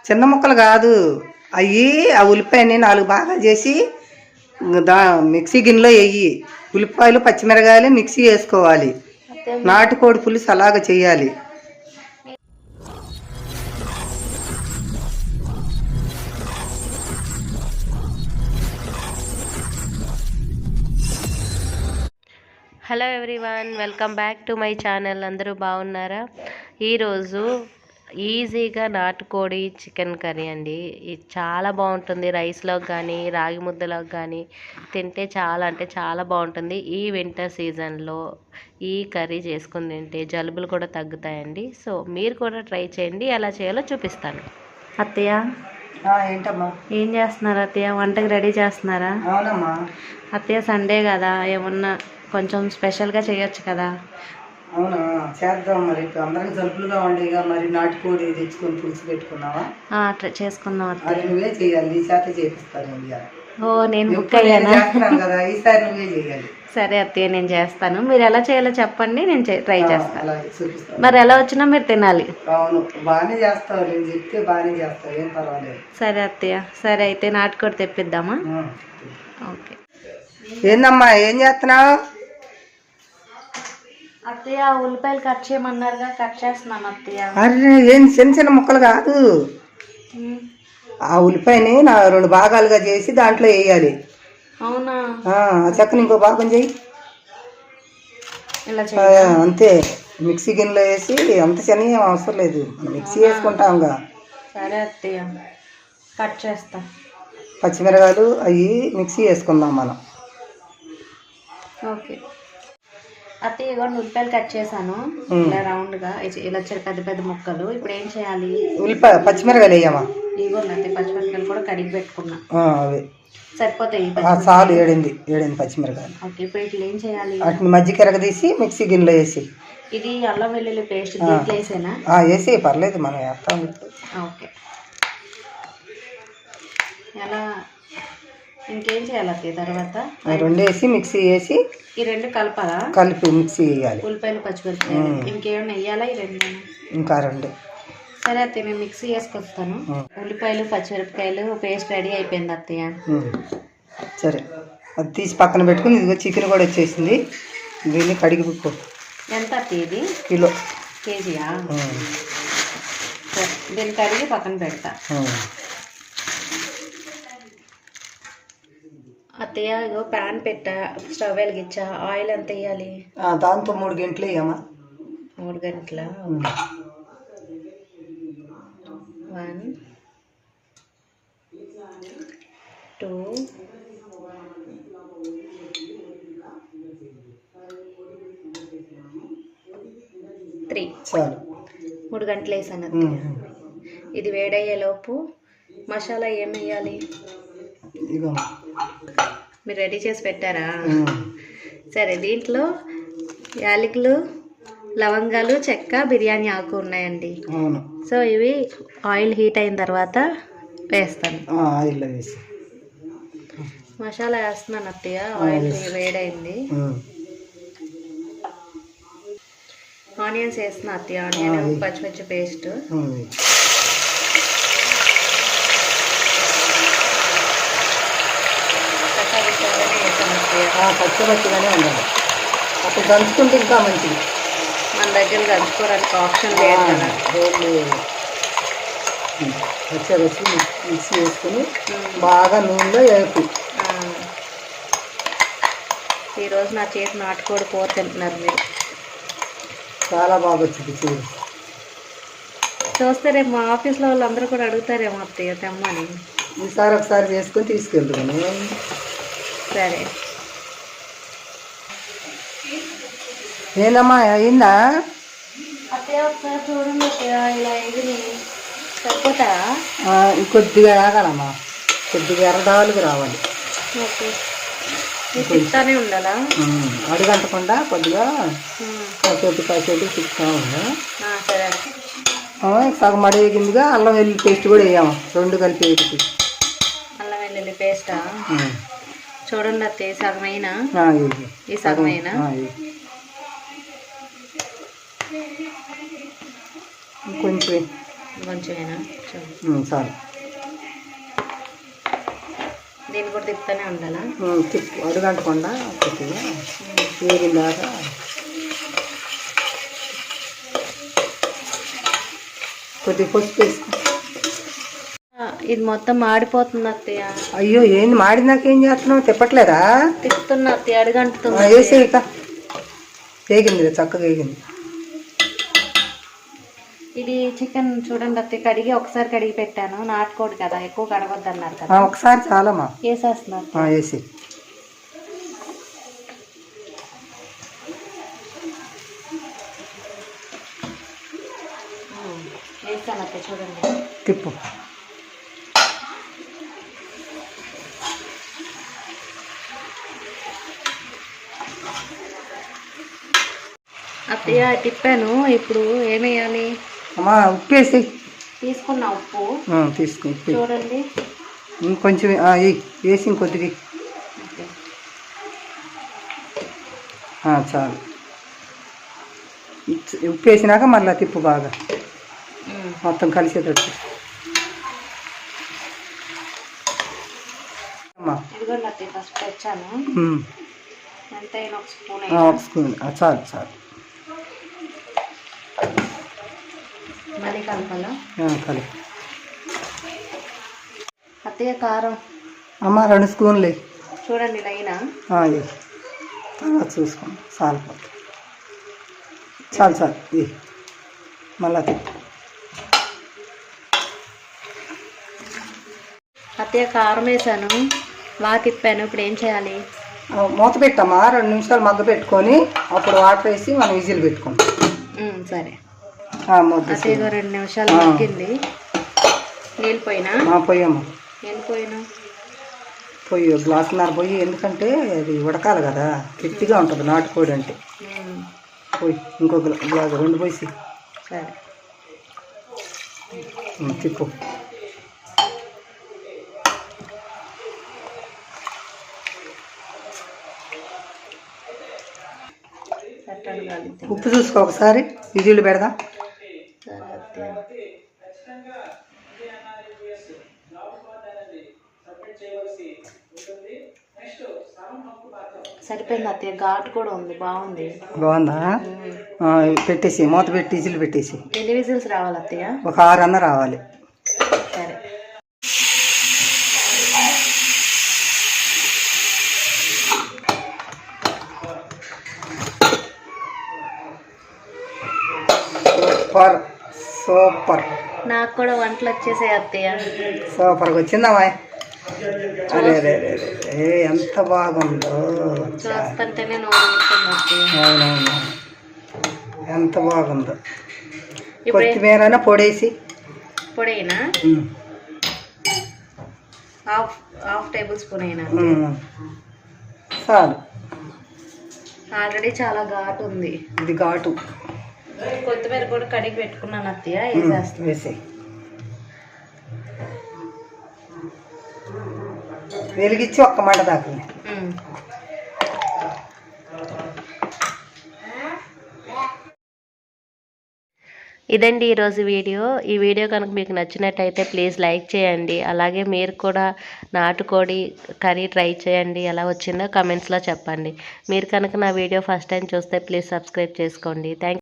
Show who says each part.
Speaker 1: చిన్న ముక్కలు కాదు అవి. ఆ ఉల్లిపాయని 4 భాగాలు చేసి మిక్సీ గిన్నెలో వేయి. ఉల్లిపాయలు పచ్చిమిరకాయలు మిక్సీ వేసుకోవాలి. నాటుకోడి పులుసు అలాగ చేయాలి.
Speaker 2: Hello everyone, welcome back to my channel. అందరూ బాగున్నారా? ఈరోజు ఈజీగా నాటుకోడి చికెన్ కర్రీ అండి. ఇది చాలా బాగుంటుంది. రైస్లోకి కానీ రాగి ముద్దలోకి కానీ తింటే చాలా అంటే చాలా బాగుంటుంది. ఈ వింటర్ సీజన్లో ఈ కర్రీ చేసుకుని తింటే జలుబులు కూడా తగ్గుతాయండి. సో మీరు కూడా ట్రై చేయండి. ఎలా చేయాలో చూపిస్తాను. అత్తయ్య
Speaker 1: ఏంటమ్మా
Speaker 2: ఏం చేస్తున్నారు? అత్తయ్య వంటకి రెడీ చేస్తున్నారా?
Speaker 1: అవునమ్మా.
Speaker 2: అత్తయ్య సండే కదా, ఏమన్నా కొంచెం స్పెషల్గా చేయొచ్చు కదా?
Speaker 1: అవునా, చేద్దాం. మరి అందరికి జలుబులుగా ఉండేగా, మరి నాటుకోడి తెచ్చుకొని పులుసు పెట్టుకున్నావా?
Speaker 2: చేసుకుందాం
Speaker 1: అది
Speaker 2: అత్తయ్య.
Speaker 1: నువ్వే చేయాలి. నీ చేత చేపిస్తాను.
Speaker 2: ఓ, నేను బుక్ అయ్యానా?
Speaker 1: కదా, ఈసారి నువ్వే చేయాలి.
Speaker 2: సరే అత్తయ్య, నేను చేస్తాను. మీరు ఎలా చేయాలో చెప్పండి, నేను ట్రై చేస్తాను.
Speaker 1: అలాగే చూపిస్తాను.
Speaker 2: మరి ఎలా వచ్చినా మీరు తినాలి.
Speaker 1: అవును, బాగానే చేస్తావు. నేను చెప్తే బాగానే చేస్తావు, ఏం పర్వాలేదు.
Speaker 2: సరే అత్తయ్య, సరే అయితే నాటుకోడి తెప్పిద్దామా? ఓకే.
Speaker 1: ఏందమ్మా, ఏం చేస్తున్నావు?
Speaker 2: అత్తయ్య ఉల్లిపాయలు కట్ చేయమన్నారుగా, కట్ చేస్తున్నాను అత్తయ్య.
Speaker 1: అరే, ఏం చిన్న చిన్న ముక్కలు కాదు. ఆ ఉల్లిపాయని 2 భాగాలుగా చేసి దాంట్లో వేయాలి.
Speaker 2: అవునా?
Speaker 1: చక్కని ఇంకో భాగం చేయి.
Speaker 2: ఇలా
Speaker 1: అంతే. మిక్సీ గిన్నెలో వేసి, అంత చిన్న ఏం అవసరం లేదు, మిక్సీ వేసుకుంటాంగా.
Speaker 2: సరే అత్తయ్య, కట్ చేస్తా.
Speaker 1: పచ్చిమిరకాయలు అవి మిక్సీ వేసుకుందాం మనం.
Speaker 2: ఓకే అత్తయ్య, కూడా ఉల్లిపాయలు కట్ చేశాను ఇలా రౌండ్గా. ఇలా వచ్చారు పెద్ద పెద్ద ముక్కలు. ఇప్పుడు ఏం చేయాలి?
Speaker 1: పచ్చిమిరకాయలు వేయమా?
Speaker 2: ఇవ్వండి అత్తయ్య, పచ్చిమిరకాయలు కూడా కడిగి పెట్టుకున్నా.
Speaker 1: అవి
Speaker 2: సరిపోతాయి.
Speaker 1: చాలు, 7 పచ్చిమిరకాయలు.
Speaker 2: ఓకే, ఇప్పుడు ఇట్లా ఏం చేయాలి?
Speaker 1: వాటిని మధ్యకెరగ తీసి మిక్సీ గిన్నెలో వేసి.
Speaker 2: ఇది అల్లం వెల్లుల్లి పేస్ట్ దీంట్లో వేసేనా?
Speaker 1: వేసి, పర్లేదు, మనం వేస్తాం.
Speaker 2: ఓకే. ఎలా ఇంకేం చేయాలి అత్తయ్య? తర్వాత
Speaker 1: 2 వేసి మిక్సీ వేసి,
Speaker 2: ఈ 2 కలపాలా?
Speaker 1: కలిపి మిక్సీ వేయాలి.
Speaker 2: ఉల్లిపాయలు పచ్చిమిరపకాయలు ఇంకేమైనా వేయాలా? ఈ 2
Speaker 1: ఇంకా 2.
Speaker 2: సరే అత్తయ్య, నేను మిక్సీ వేసుకొస్తాను. ఉల్లిపాయలు పచ్చిమిరపకాయలు పేస్ట్ రెడీ అయిపోయింది అత్తయ్య.
Speaker 1: సరే, అది తీసి పక్కన పెట్టుకుని, ఇదిగో చికెన్ కూడా వచ్చేసింది. దీన్ని కడిగి పెట్టుకో.
Speaker 2: ఎంత అత్తయ్య ఇది?
Speaker 1: కిలో.
Speaker 2: కేజీయా? సరే, దీన్ని కడిగి పక్కన పెడతా. అత్తయ్య, ఇగో ప్యాన్ పెట్టా, స్టవ్ వెలిగించా. ఆయిల్ ఎంత వేయాలి?
Speaker 1: దాంతో 3 గంటలు వేయమా?
Speaker 2: 3 గంటల. 1 2 3
Speaker 1: చాలు.
Speaker 2: 3 గంటలు వేసాను అత్తయ్య. ఇది వేడయ్యేలోపు మసాలా ఏం వేయాలి?
Speaker 1: ఇదిగో
Speaker 2: మీరు రెడీ చేసి పెట్టారా? సరే, దీంట్లో యాలకులు, లవంగాలు, చెక్క, బిర్యానీ ఆకు ఉన్నాయండి. సో ఇవి ఆయిల్ హీట్ అయిన తర్వాత వేస్తాను.
Speaker 1: ఆయిల్ వేసి
Speaker 2: మసాలా వేస్తున్నాను అత్తయ్య. ఆయిల్ వేడైంది. ఆనియన్స్ వేస్తున్నా అత్తయ్య. ఆనియన్ పచ్చిమిర్చి పేస్ట్.
Speaker 1: పచ్చిపచ్చిగానే ఉండాలి. అప్పుడు దంచుకుంటే ఇంకా మంచిది.
Speaker 2: మన దగ్గర దంచుకోవడానికి ఆప్షన్ లేదు కదా.
Speaker 1: పచ్చి మిక్సీ వేసుకుని బాగా నూనెలో వేపు.
Speaker 2: ఈరోజు నా చేతి నాటుకోడి కూర తింటున్నారు మీరు.
Speaker 1: చాలా బాగా వచ్చింది చూడు.
Speaker 2: చూస్తే రేపు మా ఆఫీస్లో వాళ్ళందరూ కూడా అడుగుతారేమో అత్తయ్య తెమ్మని.
Speaker 1: ఈసారి ఒకసారి చేసుకొని తీసుకెళ్తాను.
Speaker 2: సరే.
Speaker 1: ఏందమ్మా, అయిందా?
Speaker 2: అత్తయ్య ఒకసారి చూడండి అత్తయ్య, ఇలా ఇది సరిపోతా?
Speaker 1: కొద్దిగా ఆగాలమ్మా, కొద్దిగా ఎర్రదాలుగా రావాలి.
Speaker 2: ఓకే, తిప్పుతానే ఉండాలా?
Speaker 1: అడుగంటకుండా కొద్దిగా కాసేపు తిప్పుతా ఉందా?
Speaker 2: సరే.
Speaker 1: సగం అడిగిందిగా. అల్లం వెల్లుల్లి పేస్ట్ కూడా వేయాము, 2 కలిపి వేసి.
Speaker 2: అల్లం వెల్లుల్లి పేస్టా? చూడండి అత్తయ్య, సగమైనా? ఈ సగమైనా?
Speaker 1: కొంచెం
Speaker 2: కొంచెమేనా?
Speaker 1: చాలు.
Speaker 2: దీన్ని కూడా తిప్పుతూనే ఉండాలా?
Speaker 1: తిప్పు, అడుగంటకుండా కొద్దిగా వేగిందాక. కొద్దిగా పసుపు వేసుకో.
Speaker 2: ఇది మొత్తం మాడిపోతుంది అత్తయ్య.
Speaker 1: అయ్యో, ఏంది మాడినాక ఏం చేస్తున్నావు? తిప్పట్లేదా?
Speaker 2: తిప్పుతున్నా అత్తయ్య, అడుగంటుతుంది.
Speaker 1: వేసేయక. వేగింది, చక్కగా వేగింది.
Speaker 2: ఇది చికెన్ చూడండి అత్తయ్య, కడిగి ఒకసారి కడిగి పెట్టాను. నాటుకోడి కదా, ఎక్కువ కడగొద్దు అన్నారు కదా.
Speaker 1: ఒకసారి చాలమ్మా.
Speaker 2: వేసేస్తున్నా.
Speaker 1: వేసి
Speaker 2: వేస్తాను అత్తయ్య, చూడండి.
Speaker 1: తిప్పు.
Speaker 2: అత్తయ్య తిప్పాను. ఇప్పుడు ఏమేయాలి?
Speaker 1: అమ్మా, ఉప్పు వేసి.
Speaker 2: తీసుకున్నా ఉప్పు.
Speaker 1: తీసుకుని
Speaker 2: చూడండి.
Speaker 1: ఇంకొంచెం వేసి ఇంకొద్దిగా. చాలు. ఉప్పు వేసినాక మళ్ళీ తిప్పు బాగా, మొత్తం కలిసేటట్టు.
Speaker 2: ఇదిగోండి అత్తయ్య, ఫస్ట్ తెచ్చాను. ఎంతైనా ఒక స్పూన్.
Speaker 1: ఒక స్పూన్ చాలు చాలు.
Speaker 2: మళ్ళీ కలపాలా?
Speaker 1: కలిపి.
Speaker 2: అత్తయ్య కారం.
Speaker 1: అమ్మ 2 స్పూన్లు.
Speaker 2: చూడండి లైనా.
Speaker 1: చూసుకోండి, చాలిపోతుంది. చాలు చాలు. మళ్ళా తిప్పు.
Speaker 2: అత్తయ్య కారం వేసాను, బాగా తిప్పాను. ఇప్పుడు ఏం చేయాలి?
Speaker 1: మూత పెట్టమ్మా, 2 నిమిషాలు మగ్గ పెట్టుకొని అప్పుడు వాటర్ వేసి మనం విజిల్ పెట్టుకుంటాం.
Speaker 2: సరే అత్తయ్య, 2 నిమిషాలు మగ్గింది. నీళ్ళు పోయినా?
Speaker 1: పోయమ్మా.
Speaker 2: నీళ్ళు పోయినా?
Speaker 1: పొయ్యి, గ్లాసున్నర పొయ్యి. ఎందుకంటే అది ఉడకాలి కదా, గట్టిగా ఉంటుంది నాటుకోడి అంటే. పోయి ఇంకొక గ్లాసు 2 పోసి.
Speaker 2: సరే.
Speaker 1: తిప్పు. ఉప్పు చూసుకో ఒకసారి, విజిల్ పెడదాం.
Speaker 2: సరిపోయింది అత్తయ్య, ఘాటు కూడా ఉంది, బాగుంది.
Speaker 1: బాగుందా? పెట్టేసి మూత పెట్టి విజిల్ పెట్టేసి.
Speaker 2: ఎన్ని విజిల్స్ రావాలి అత్తయ్య?
Speaker 1: ఒక 6 అన్న రావాలి.
Speaker 2: సరే.
Speaker 1: Super super.
Speaker 2: నాకు కూడా వంటలు వచ్చేసాయి అత్తయ్య.
Speaker 1: సూపర్గా వచ్చిందమ్మా. అరే అరే అరే, ఎంత బాగుందో.
Speaker 2: చూస్తుంటేనే
Speaker 1: అవునవును, ఎంత బాగుందో. కొత్తిమీర పొడేసి.
Speaker 2: పొడైనా? హాఫ్ టేబుల్ స్పూన్ అయినా
Speaker 1: చాలు.
Speaker 2: ఆల్రెడీ చాలా ఘాటు ఉంది.
Speaker 1: ఇది ఘాటు.
Speaker 2: కొత్తిమీర కూడా కడిగి పెట్టుకున్నాను అత్తయ్య,
Speaker 1: వేసి. వెలిగించి ఒక్క మాట దాకా.
Speaker 2: ఇదండి ఈరోజు వీడియో. ఈ వీడియో కనుక మీకు నచ్చినట్టయితే ప్లీజ్ లైక్ చేయండి. అలాగే మీరు కూడా నాటుకోడి కర్రీ ట్రై చేయండి, ఎలా వచ్చిందో కమెంట్స్లో చెప్పండి. మీరు కనుక నా వీడియో ఫస్ట్ టైం చూస్తే ప్లీజ్ సబ్స్క్రైబ్ చేసుకోండి. థ్యాంక్